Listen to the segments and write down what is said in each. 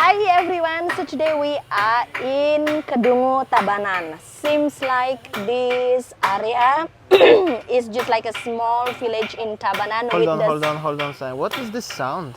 Hi everyone, so today we are in Kedungu, Tabanan. Seems like this area is just like a small village in Tabanan. Hold on, Sam. What is this sound?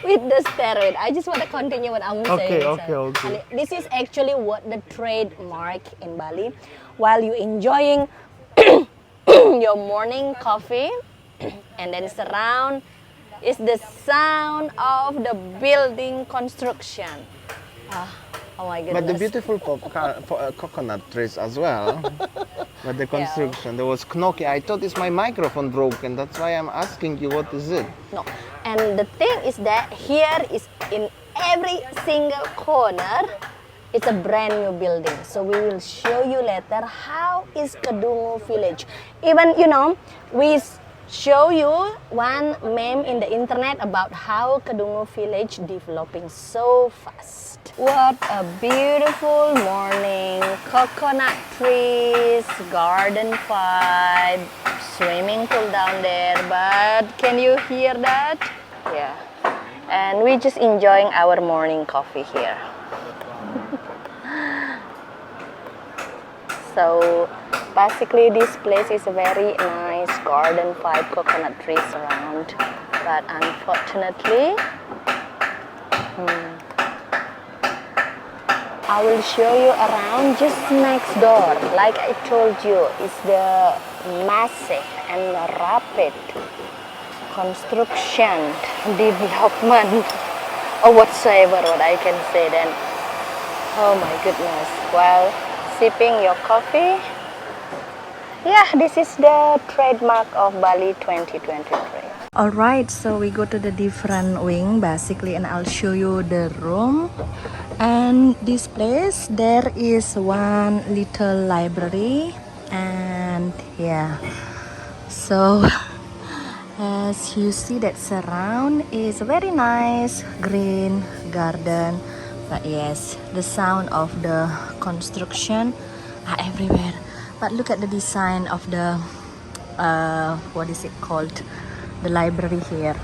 With the steroid. I just want to continue what I'm saying. Okay. This is actually what the trademark in Bali. While you enjoying your morning coffee, and then surround is the sound of the building construction. Oh my goodness. But the beautiful coconut trees as well. But the construction, there was knocky. I thought it's my microphone broken. That's why I'm asking you, what is it? No. And the thing is that here is in every single corner, it's a brand new building. So we will show you later how is Kedungu village. Even, we show you one meme in the internet about how Kedungu village developing so fast. What a beautiful morning. Coconut trees, garden vibe, swimming pool down there. But can you hear that? Yeah. And we just enjoying our morning coffee here. So basically this place is a very nice garden vibe, coconut trees around, but unfortunately I will show you around just next door. Like I told you, it's the massive and rapid construction development or whatsoever what I can say then. Oh my goodness. Well, sipping your coffee. Yeah, this is the trademark of Bali 2023. Alright, so we go to the different wing basically, and I'll show you the room. And this place, there is one little library, and yeah, so as you see, that surround is a very nice green garden. But yes, the sound of the construction are everywhere. But look at the design of the what is it called, the library here.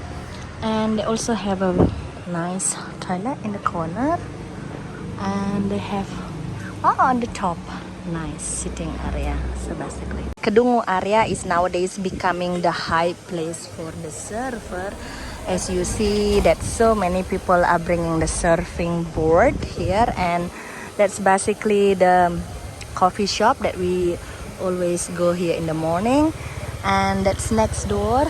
And they also have a nice toilet in the corner, and they have on the top nice sitting area. So basically Kedungu area is nowadays becoming the high place for the surfer. As you see that so many people are bringing the surfing board here, and that's basically the coffee shop that we always go here in the morning. And that's next door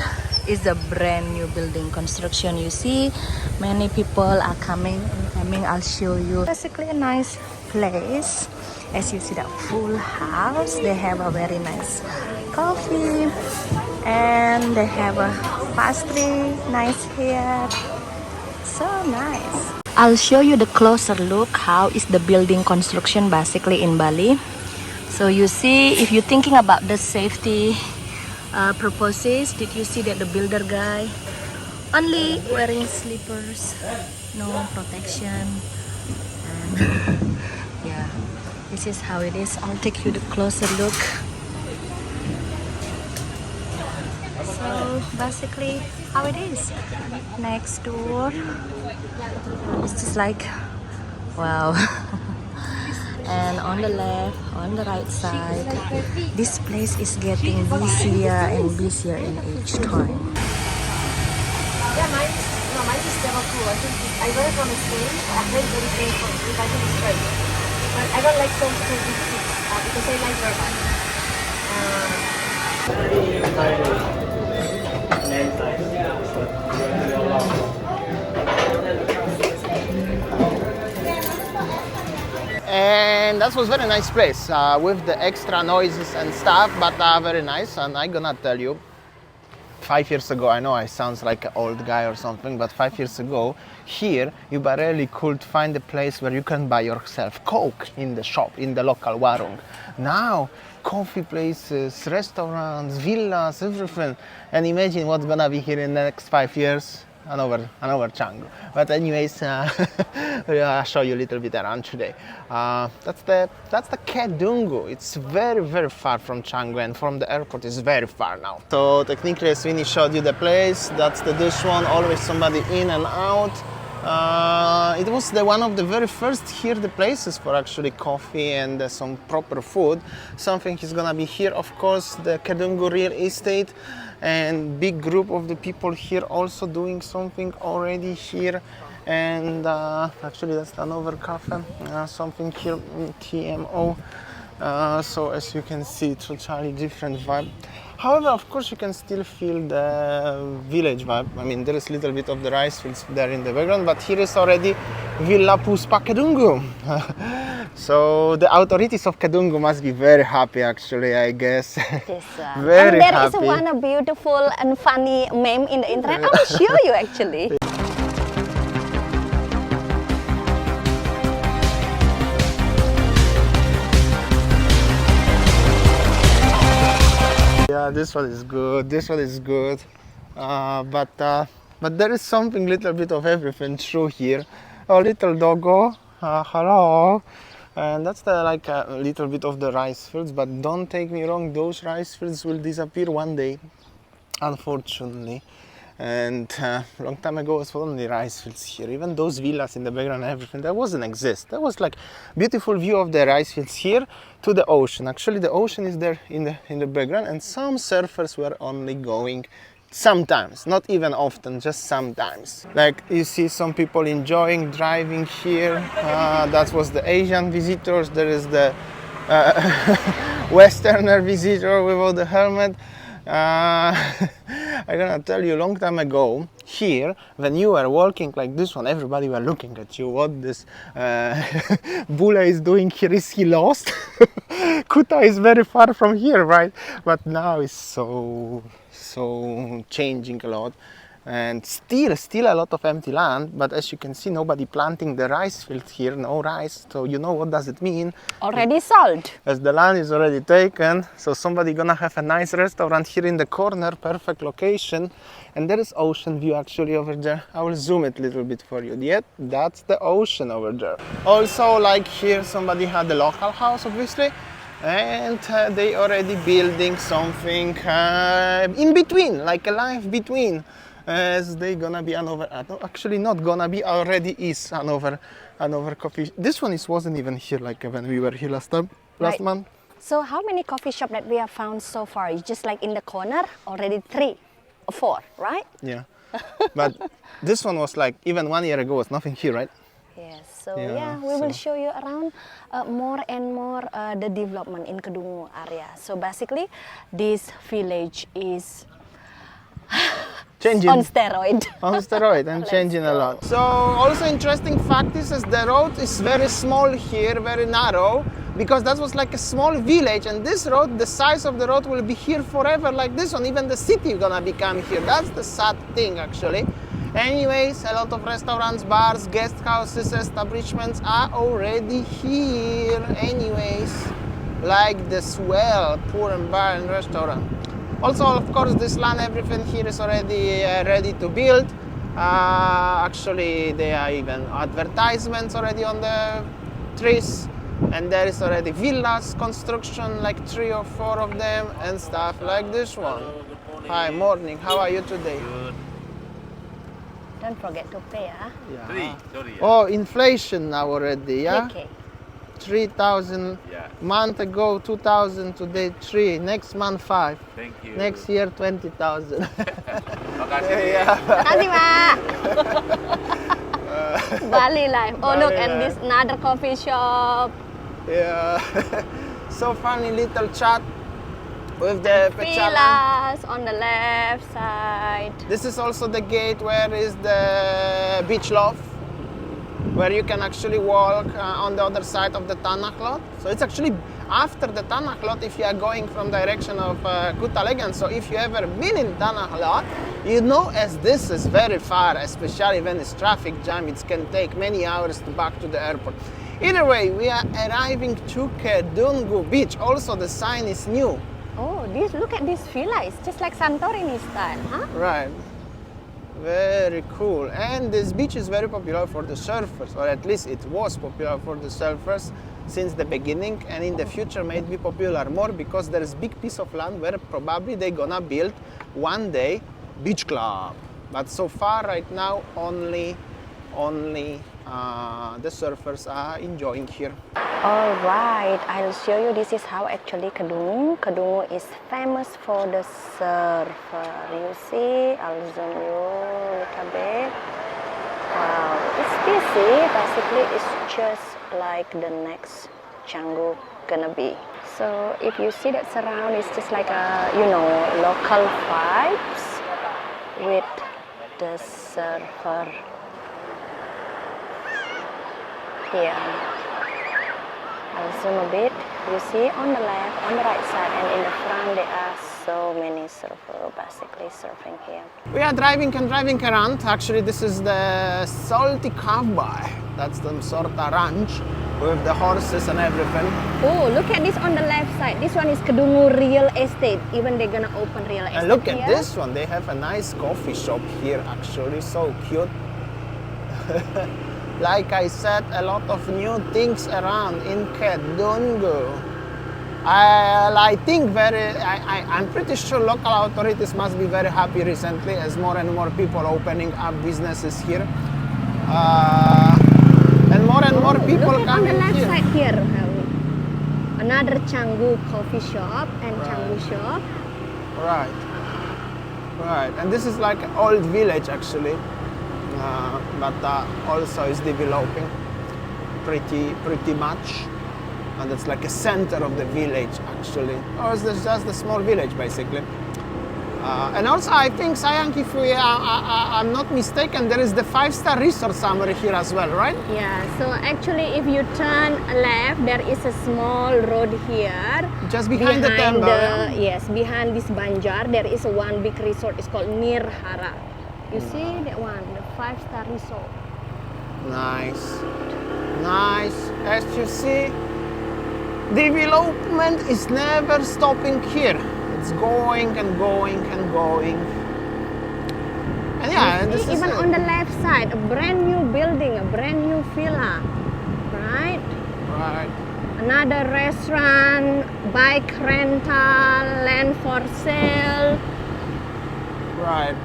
is the brand new building construction. You see many people are coming. I'll show you. Basically a nice place. As you see that full house, they have a very nice coffee, and they have a pastry nice here. So nice. I'll show you the closer look how is the building construction basically in Bali. So you see, if you're thinking about the safety purposes, did you see that the builder guy only wearing slippers, no protection, and yeah, this is how it is. I'll take you the closer look. So basically how it is next door. It's just like wow. And on the left, on the right side, this place is getting busier and busier in each time. Yeah, mine is never cool. I got it from a stain. I played very painful if I can straight. But I don't like some cool because I like verbal. And that was very nice place with the extra noises and stuff, but very nice. And I'm gonna tell you, 5 years ago, I know I sound like an old guy or something, but 5 years ago, here you barely could find a place where you can buy yourself Coke in the shop, in the local warung. Now, coffee places, restaurants, villas, everything. And imagine what's gonna be here in the next 5 years. Another Canggu. But anyways, I'll show you a little bit around today. That's the Kedungu. It's very, very far from Canggu, and from the airport is very far now. So technically, as Winnie showed you the place, that's the dish one. Always somebody in and out. it was one of the very first here the places for actually coffee and some proper food. Something is gonna be here, of course, the Kedungu real estate, and big group of the people here also doing something already here. And actually that's another cafe, something here, TMO. So as you can see, it's totally different vibe. However, of course, you can still feel the village vibe. I mean, there is a little bit of the rice fields there in the background, but here is already Villa Puspa Kedungu. So the authorities of Kedungu must be very happy, actually, I guess. This one. Very and there happy. is one beautiful and funny meme in the internet. I'll show you actually. Yeah, this one is good. This one is good. But there is something little bit of everything through here. A little doggo, hello. And that's like a little bit of the rice fields. But don't take me wrong, those rice fields will disappear one day, unfortunately. And long time ago was only rice fields here. Even those villas in the background and everything, that wasn't exist. That was like beautiful view of the rice fields here to the ocean. Actually, the ocean is there in the background, and some surfers were only going sometimes, not even often, just sometimes. Like you see some people enjoying driving here. That was the Asian visitors. There is the Westerner visitor without the helmet. I'm gonna tell you, a long time ago here, when you were walking like this one, everybody were looking at you. What this Bula is doing here? Is he lost? Kuta is very far from here, right? But now it's so changing a lot, and still a lot of empty land. But as you can see, nobody planting the rice field here, no rice. So you know what does it mean? Already sold. As the land is already taken, so somebody gonna have a nice restaurant here in the corner, perfect location, and there is ocean view actually over there. I will zoom it a little bit for you. Yet that's the ocean over there. Also, like here, somebody had a local house, obviously, and they already building something in between, like a life between. As they gonna be another, actually not gonna be, already is another coffee. This one wasn't even here like when we were here last Right. month. So how many coffee shop that we have found so far? It's just like in the corner, already 3 or 4, right? Yeah, but this one was like even 1 year ago was nothing here, right? Yes, so Yeah, yeah, we will so- show you around more and more the development in Kedungu area. So basically, this village is Changing. on steroid. On steroid and Let's changing a go. lot. So also interesting fact is the road is very small here, very narrow, because that was like a small village, and this road, the size of the road will be here forever like this one. Even the city gonna become here. That's the sad thing actually. Anyways, a lot of restaurants, bars, guest houses, establishments are already here. Anyways, like the Swell Poor and Bar and Restaurant. Also, of course, this land, everything here is already ready to build. Actually, there are even advertisements already on the trees, and there is already villas construction, like 3 or 4 of them, and stuff like this one. Hi, morning. How are you today? Don't forget to pay, huh? Yeah. Oh, inflation now already, yeah? Okay. 3,000 month ago, 2,000 today, 3. Next month 5. Thank you. Next year 20,000. Makasih. Makasih, Pak. Bali life. Oh, Bali look, and life. this another coffee shop. Yeah. So funny little chat with the pecalan. Villas on the left side. This is also the gate where is the beach loft, where you can actually walk on the other side of the Tanah lot. So it's actually after the Tanah lot if you are going from direction of Kuta Legan. So if you ever been in Tanah lot, you know as this is very far, especially when it's traffic jam, it can take many hours to back to the airport. Either way, we are arriving to Kedungu beach. Also the sign is new. Oh, look at this villa. It's just like Santorini style, huh? Right. Very cool. And this beach is very popular for the surfers, or at least it was popular for the surfers since the beginning, and in the future may be popular more because there is big piece of land where probably they're gonna build one day beach club. But so far right now only the surfers are enjoying here. All right, I'll show you. This is how actually Kedungu. Kedungu is famous for the surfer. You see, I'll zoom you a little bit. Wow, it's busy. Basically, it's just like the next Canggu gonna be. So if you see that surround, it's just like a, you know, local vibes with the surfer. Here, I'll zoom a bit. You see on the left, on the right side, and in the front there are so many surfers basically surfing here. We are driving and driving around. Actually, this is the salty cowboy. That's the sort of ranch with the horses and everything. Oh, look at this on the left side. This one is Kedungu Real Estate. Even they're gonna open real estate. And look here. at this one. They have a nice coffee shop here. Actually, so cute. Like I said, a lot of new things around in Kedungu. I'm pretty sure local authorities must be very happy recently as more and more people opening up businesses here. And more people look at on the coming left here. side here. Another Canggu coffee shop and Right. Canggu shop. Right. Right. And this is like an old village actually. But also is developing pretty much, and it's like a center of the village actually, or it's just a small village basically. And also I think, Sayang, if I'm not mistaken, there is the 5-star resort somewhere here as well, right? Yeah, so actually if you turn left, there is a small road here. Just behind the temple. Yes, behind this Banjar, there is one big resort. It's called Nirhara. You see that one, the 5-star resort. Nice. As you see, development is never stopping here. It's going and going and going. And yeah, and this is Even on the left side, a brand new building, a brand new villa, right? right. Another restaurant, bike rental, land for sale. Right.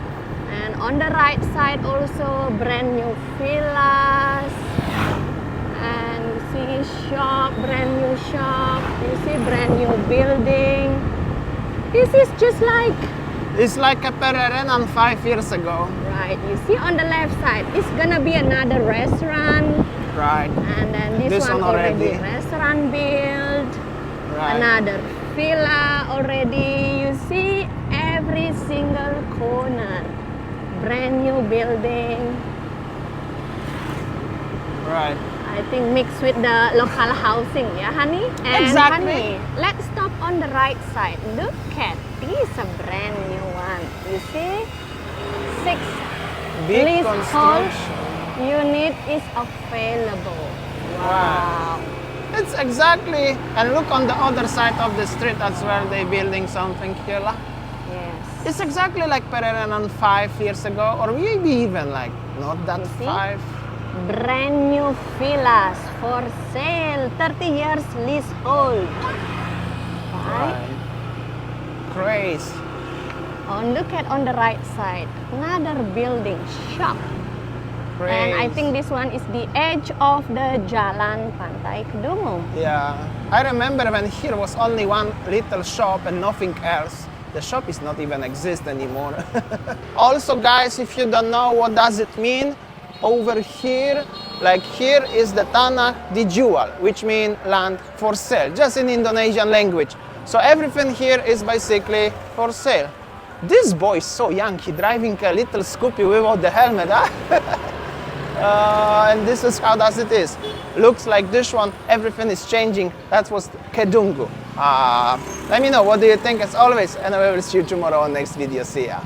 And on the right side also brand new villas. And you see shop, brand new shop. You see brand new building. This is just like, It's like a Pererenan 5 years ago. right, you see on the left side, it's gonna be another restaurant. Right. And then this This one one already. restaurant built. Right. Another villa already. You see every single corner. Brand new building. Right. I think mixed with the local housing, yeah, honey? And Exactly. honey, let's stop on the right side. Look at this, a brand new one. You see? 6 Big leasehold construction. unit is available. Wow. It's exactly, and look on the other side of the street as well, they building something here. Lah. Yes. It's exactly like Pererenan 5 years ago, or maybe even like not that You see? 5. Brand new villas for sale, 30 years leasehold. Right? Crazy. Oh, look at on the right side, another building, shop. Crazy. And I think this one is the edge of the Jalan Pantai Kedungu. Yeah, I remember when here was only one little shop and nothing else. The shop is not even exist anymore. Also, guys, if you don't know what does it mean, over here, like here is the tanah dijual, which means land for sale, just in Indonesian language. So everything here is basically for sale. This boy is so young, he driving a little Scoopy without the helmet, huh? And this is how does it is. Looks like this one, everything is changing. That was Kedungu. Let me know, what do you think as always, and I will see you tomorrow on next video. See ya.